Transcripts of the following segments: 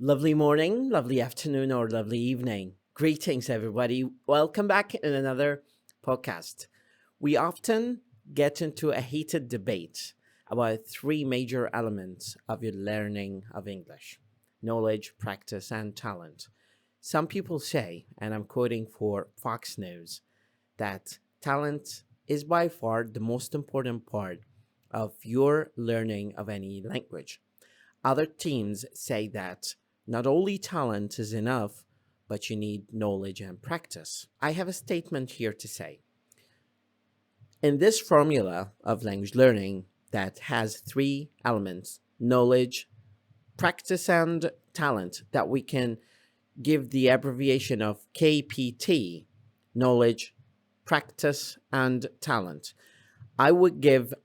Lovely morning, lovely afternoon, or lovely evening. Greetings, everybody. Welcome back in another podcast. We often get into a heated debate about three major elements of your learning of English: knowledge, practice, and talent. Some people say, and I'm quoting for Fox News, that talent is by far the most important part of your learning of any language. Other teams say that not only talent is enough, but you need knowledge and practice. I have a statement here to say. In this formula of language learning that has three elements: knowledge, practice, and talent, that we can give the abbreviation of KPT: knowledge, practice, and talent. I would give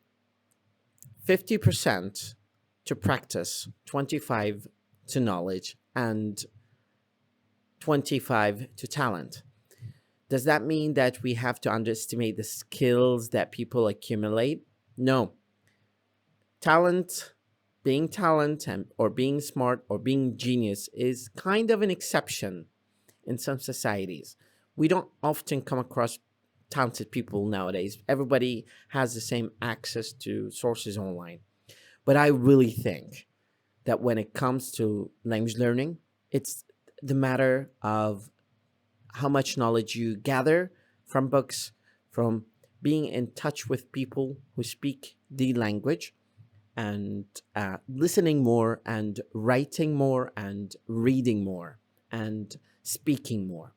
50% to practice, 25 to knowledge, and 25 to talent. Does that mean that we have to underestimate the skills that people accumulate? No. Talent, being talent and or being smart or being genius is kind of an exception in some societies. We don't often come across talented people nowadays. Everybody has the same access to sources online. But I really think that when it comes to language learning, it's the matter of how much knowledge you gather from books, from being in touch with people who speak the language, and listening more, and writing more, and reading more, and speaking more.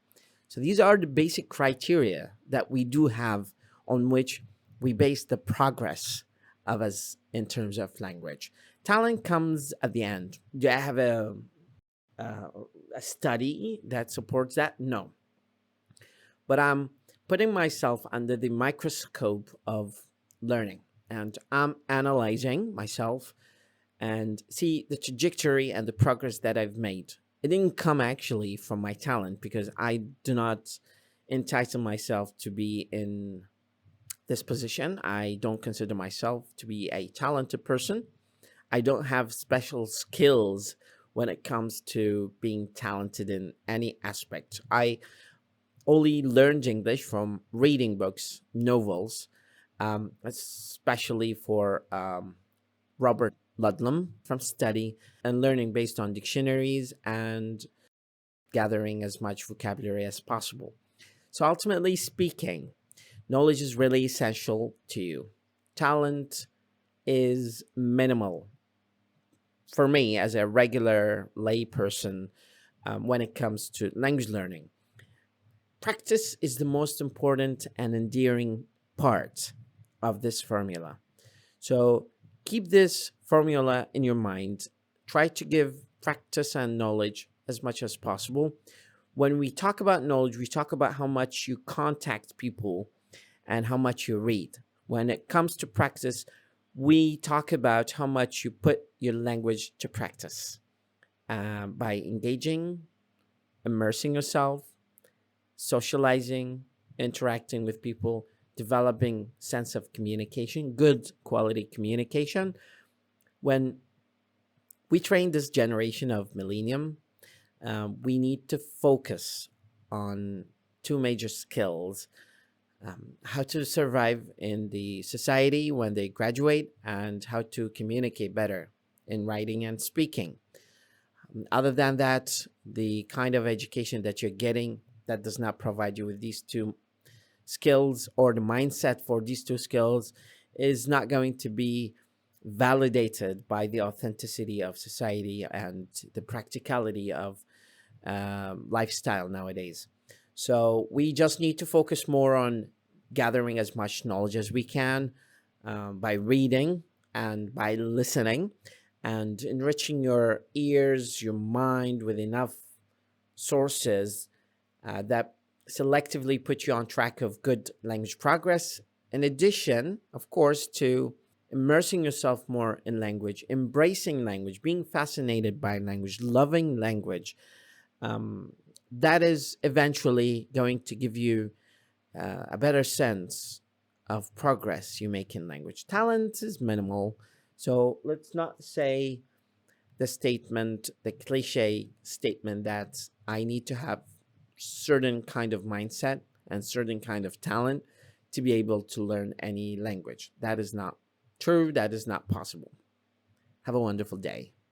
So these are the basic criteria that we do have on which we base the progress of us in terms of language. Talent comes at the end. Do I have uh, a study that supports that? No. But I'm putting myself under the microscope of learning, and I'm analyzing myself and see the trajectory and the progress that I've made. It didn't come actually from my talent, because I do not entitle myself to be in this position. I don't consider myself to be a talented person. I don't have special skills when it comes to being talented in any aspect. I only learned English from reading books, novels, especially for Robert Ludlum, from study and learning based on dictionaries and gathering as much vocabulary as possible. So, ultimately speaking, knowledge is really essential to you. Talent is minimal for me as a regular layperson when it comes to language learning. Practice is the most important and endearing part of this formula. So keep this formula in your mind. Try to give practice and knowledge as much as possible. When we talk about knowledge, we talk about how much you contact people and how much you read. When it comes to practice, we talk about how much you put your language to practice by engaging, immersing yourself, socializing, interacting with people, developing sense of communication, good quality communication. When we train this generation of millennium, we need to focus on two major skills: how to survive in the society when they graduate, and how to communicate better in writing and speaking. Other than that, the kind of education that you're getting that does not provide you with these two skills, or the mindset for these two skills, is not going to be validated by the authenticity of society and the practicality of lifestyle nowadays. So we just need to focus more on gathering as much knowledge as we can by reading and by listening, and enriching your ears, your mind with enough sources that selectively put you on track of good language progress. In addition, of course, to immersing yourself more in language, embracing language, being fascinated by language, loving language, um, that is eventually going to give you a better sense of progress you make in language. Talent is minimal, so let's not say the statement, the cliche statement that I need to have certain kind of mindset and certain kind of talent to be able to learn any language. That is not true. That is not possible. Have a wonderful day.